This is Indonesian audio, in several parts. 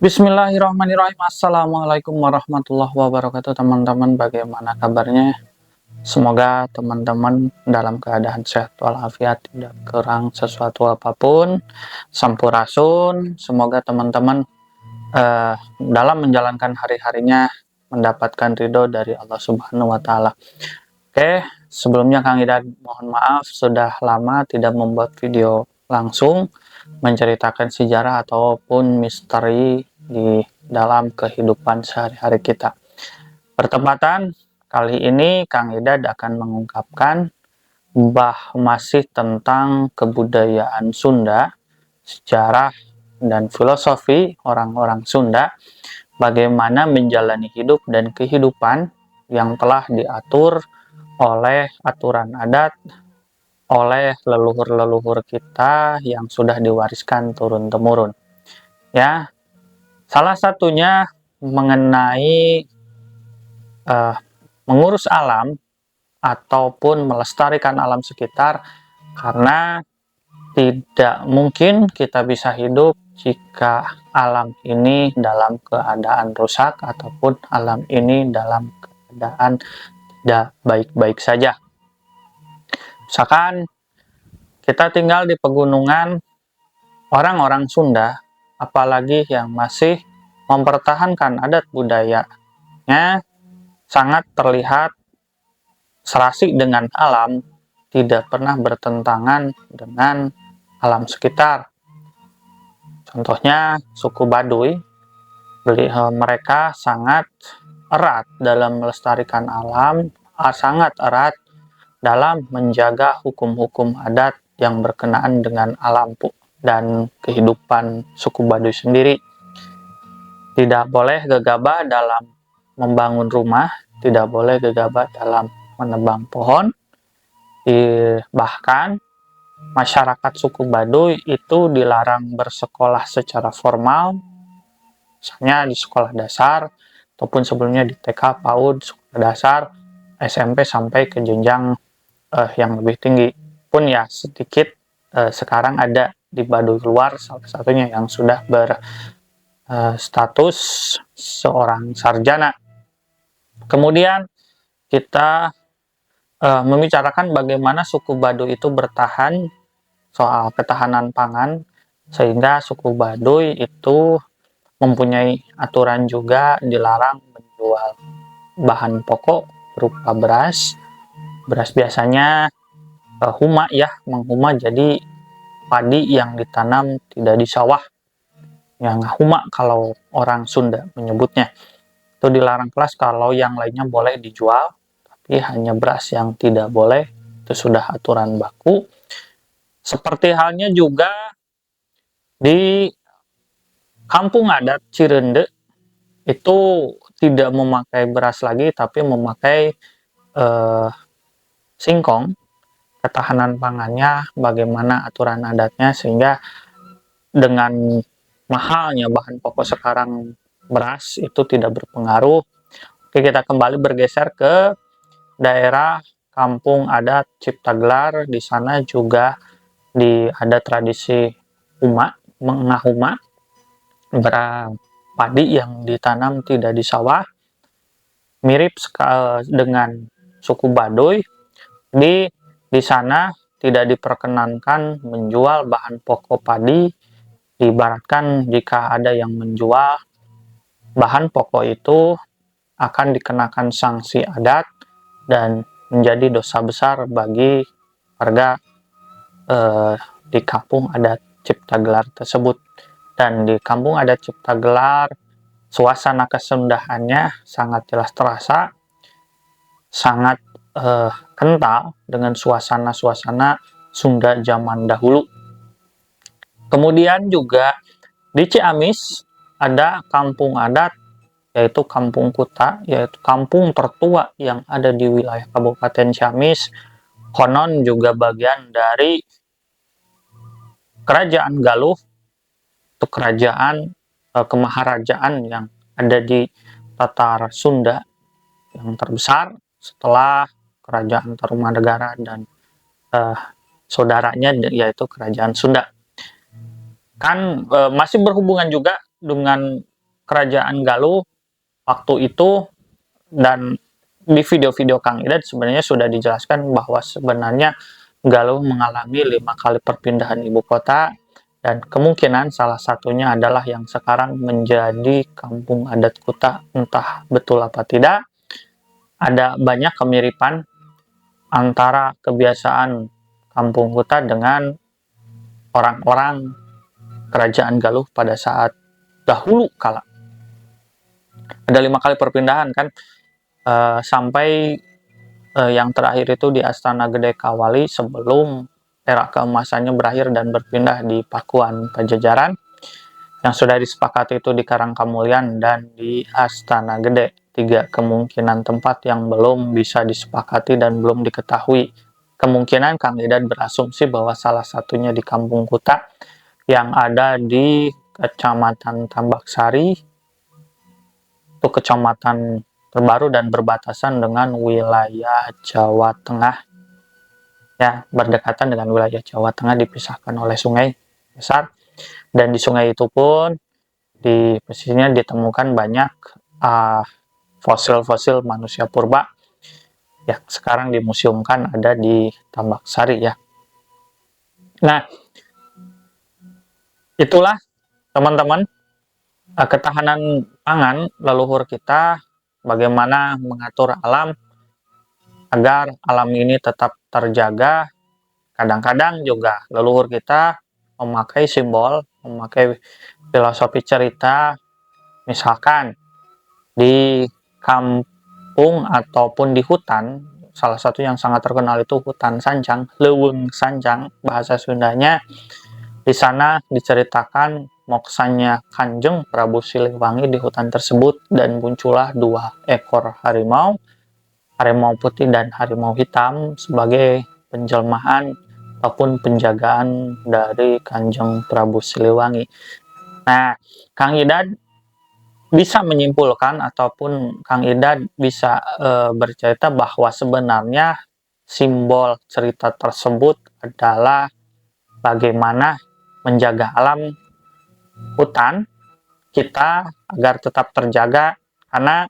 Bismillahirrahmanirrahim. Assalamualaikum warahmatullahi wabarakatuh, teman-teman. Bagaimana kabarnya? Semoga teman-teman dalam keadaan sehat walafiat, tidak kurang sesuatu apapun, sampurasun. Semoga teman-teman dalam menjalankan hari-harinya mendapatkan ridho dari Allah Subhanahu wa Ta'ala. Oke, sebelumnya Kang Ida mohon maaf sudah lama tidak membuat video langsung menceritakan sejarah ataupun misteri di dalam kehidupan sehari-hari kita. Bertepatan kali ini Kang Idad akan mengungkapkan masih tentang kebudayaan Sunda, sejarah dan filosofi orang-orang Sunda, bagaimana menjalani hidup dan kehidupan yang telah diatur oleh aturan adat oleh leluhur-leluhur kita yang sudah diwariskan turun-temurun. Ya, salah satunya mengenai mengurus alam ataupun melestarikan alam sekitar, karena tidak mungkin kita bisa hidup jika alam ini dalam keadaan rusak ataupun alam ini dalam keadaan tidak baik-baik saja. Misalkan kita tinggal di pegunungan, orang-orang Sunda, apalagi yang masih mempertahankan adat budayanya, sangat terlihat serasi dengan alam, tidak pernah bertentangan dengan alam sekitar. Contohnya suku Baduy, mereka sangat erat dalam melestarikan alam, sangat erat dalam menjaga hukum-hukum adat yang berkenaan dengan alam dan kehidupan suku Baduy sendiri. Tidak boleh gegabah dalam membangun rumah, tidak boleh gegabah dalam menebang pohon. Bahkan masyarakat suku Baduy itu dilarang bersekolah secara formal, misalnya di sekolah dasar ataupun sebelumnya di TK, PAUD, sekolah dasar, SMP sampai ke jenjang yang lebih tinggi pun ya sedikit sekarang ada di Baduy luar, salah satunya yang sudah berstatus seorang sarjana. Kemudian kita membicarakan bagaimana suku Baduy itu bertahan, soal ketahanan pangan, sehingga suku Baduy itu mempunyai aturan juga dilarang menjual bahan pokok berupa beras. Beras biasanya huma ya, menghuma, jadi padi yang ditanam tidak di sawah, yang huma kalau orang Sunda menyebutnya, itu dilarang kelas. Kalau yang lainnya boleh dijual, tapi hanya beras yang tidak boleh, itu sudah aturan baku. Seperti halnya juga di kampung adat Cirende, itu tidak memakai beras lagi, tapi memakai singkong. Ketahanan pangannya bagaimana aturan adatnya, sehingga dengan mahalnya bahan pokok sekarang beras itu tidak berpengaruh. Oke, kita kembali bergeser ke daerah kampung adat Ciptagelar. Di sana juga ada tradisi huma, mengahuma, padi yang ditanam tidak di sawah. Mirip dengan suku Baduy, di sana tidak diperkenankan menjual bahan pokok padi. Diibaratkan jika ada yang menjual bahan pokok itu akan dikenakan sanksi adat dan menjadi dosa besar bagi warga di kampung adat Ciptagelar tersebut. Dan di kampung adat Ciptagelar, suasana kesundaannya sangat jelas terasa, sangat kental dengan suasana-suasana Sunda zaman dahulu. Kemudian juga di Ciamis ada kampung adat, yaitu Kampung Kuta, yaitu kampung tertua yang ada di wilayah Kabupaten Ciamis. Konon juga bagian dari Kerajaan Galuh, itu kerajaan kemaharajaan yang ada di Tatar Sunda yang terbesar setelah Kerajaan Tarumanegara dan saudaranya, yaitu Kerajaan Sunda. Kan masih berhubungan juga dengan kerajaan Galuh waktu itu, dan di video-video Kang Idad sebenarnya sudah dijelaskan bahwa sebenarnya Galuh mengalami 5 kali perpindahan ibu kota, dan kemungkinan salah satunya adalah yang sekarang menjadi Kampung Adat Kuta. Entah betul apa tidak, ada banyak kemiripan antara kebiasaan Kampung Kuta dengan orang-orang kerajaan Galuh pada saat dahulu kala. Ada 5 kali perpindahan kan, sampai yang terakhir itu di Astana Gede Kawali sebelum era keemasannya berakhir dan berpindah di Pakuan Pajajaran. Yang sudah disepakati itu di Karangkamulian dan di Astana Gede. 3 kemungkinan tempat yang belum bisa disepakati dan belum diketahui. Kemungkinan Kang Idad berasumsi bahwa salah satunya di Kampung Kuta yang ada di Kecamatan Tambak Sari, itu kecamatan terbaru dan berbatasan dengan wilayah Jawa Tengah. Ya, berdekatan dengan wilayah Jawa Tengah, dipisahkan oleh sungai besar. Dan di sungai itu pun di pesisirnya ditemukan banyak fosil-fosil manusia purba yang sekarang dimuseumkan ada di Tambak Sari ya. Nah, itulah teman-teman ketahanan pangan leluhur kita, bagaimana mengatur alam agar alam ini tetap terjaga. Kadang-kadang juga leluhur kita memakai simbol, memakai filosofi cerita, misalkan di kampung ataupun di hutan, salah satu yang sangat terkenal itu hutan Sancang, Leuweung Sancang bahasa Sundanya. Di sana diceritakan moksanya Kanjeng Prabu Siliwangi di hutan tersebut, dan muncullah 2 ekor harimau, harimau putih dan harimau hitam, sebagai penjelmaan ataupun penjagaan dari Kanjeng Prabu Siliwangi. Nah, Kang Idad bisa menyimpulkan ataupun Kang Idad bisa bercerita bahwa sebenarnya simbol cerita tersebut adalah bagaimana menjaga alam hutan kita agar tetap terjaga, karena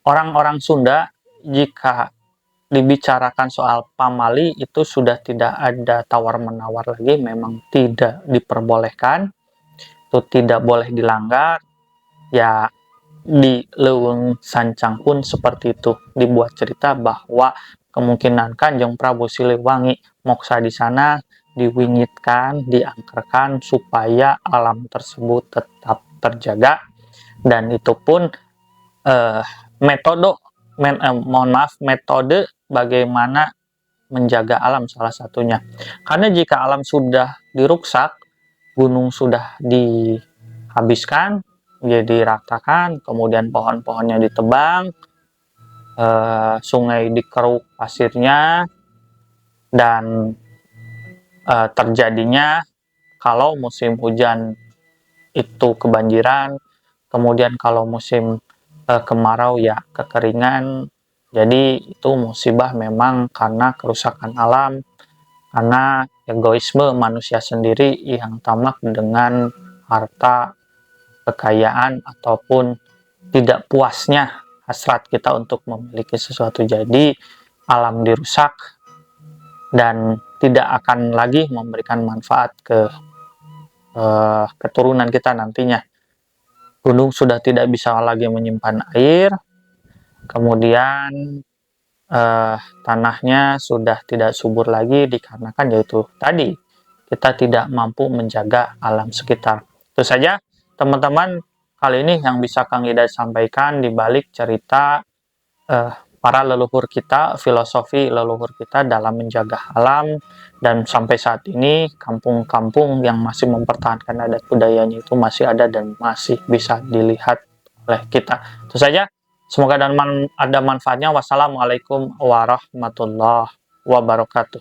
orang-orang Sunda jika dibicarakan soal pamali itu sudah tidak ada tawar-menawar lagi, memang tidak diperbolehkan, itu tidak boleh dilanggar. Ya, di Leuweung Sancang pun seperti itu, dibuat cerita bahwa kemungkinan Kanjeng Prabu Siliwangi moksa di sana diwingitkan, diangkerkan supaya alam tersebut tetap terjaga. Dan itu pun metode bagaimana menjaga alam salah satunya. Karena jika alam sudah diruksak, gunung sudah dihabiskan, jadi ratakan, kemudian pohon-pohonnya ditebang, sungai dikeruk pasirnya, dan terjadinya kalau musim hujan itu kebanjiran, kemudian kalau musim kemarau ya kekeringan. Jadi itu musibah memang karena kerusakan alam, karena egoisme manusia sendiri yang tamak dengan harta kekayaan ataupun tidak puasnya hasrat kita untuk memiliki sesuatu. Jadi alam dirusak dan tidak akan lagi memberikan manfaat ke keturunan kita nantinya. Gunung sudah tidak bisa lagi menyimpan air, kemudian tanahnya sudah tidak subur lagi dikarenakan yaitu tadi kita tidak mampu menjaga alam sekitar. Itu saja teman-teman kali ini yang bisa Kang Idad sampaikan di balik cerita para leluhur kita, filosofi leluhur kita dalam menjaga alam, dan sampai saat ini kampung-kampung yang masih mempertahankan adat budayanya itu masih ada dan masih bisa dilihat oleh kita. Itu saja, semoga ada manfaatnya. Wassalamualaikum warahmatullahi wabarakatuh.